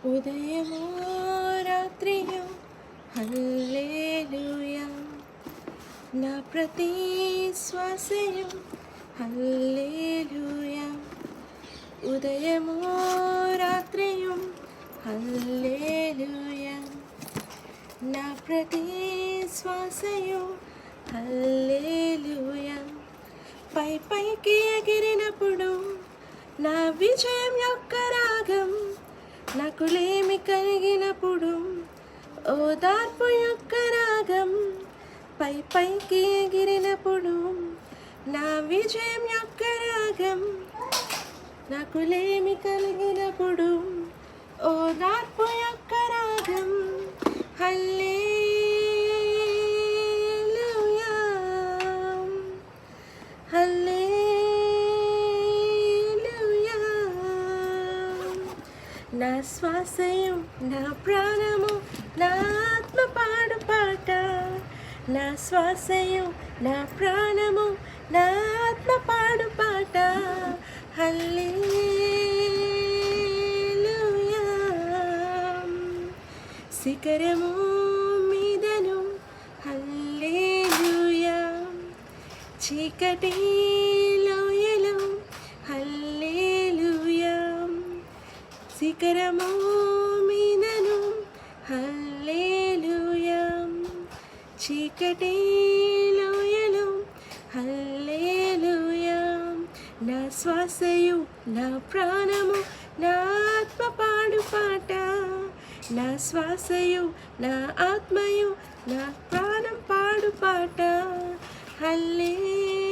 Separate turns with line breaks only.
ఉదయమో రాత్రియో హల్లెలూయా, నా ప్రతి శ్వాసయు హల్లెలూయా. ఉదయమో రాత్రియు హల్లెలూయా, నా ప్రతి శ్వాసయు హల్లెలూయా. పై పైకి ఎగిరినప్పుడు నా విజయం యొక్క రాగం, నాకు లేమి కలిగినప్పుడు ఓదార్పు యొక్క రాగం. పై పైకి ఎగిరినప్పుడు నా విజయం యొక్క రాగం, నాకు లేమి కలిగినప్పుడు ఓదార్పు యొక్క రాగం. హల్లెలూయా, హల్లెలూయా. నా శ్వాసయు నా ప్రాణము నా ఆత్మ పాడు పాట, నా శ్వాసయు నా ప్రాణము నా ఆత్మ పాడు పాట. హల్లెలూయా. శిఖరము మీదను హల్లెలూయా, చీకటి లోయలో హల్లెలూయా. శిఖరము మీదను హల్లెలూయా, చీకటి లోయలో హల్లెలూయా. నా శ్వాసయు నా ప్రాణము నా ఆత్మ పాడు పాట, నా శ్వాసయు నా ఆత్మయు నా ప్రాణం పాడు పాట. హల్లెలూయా.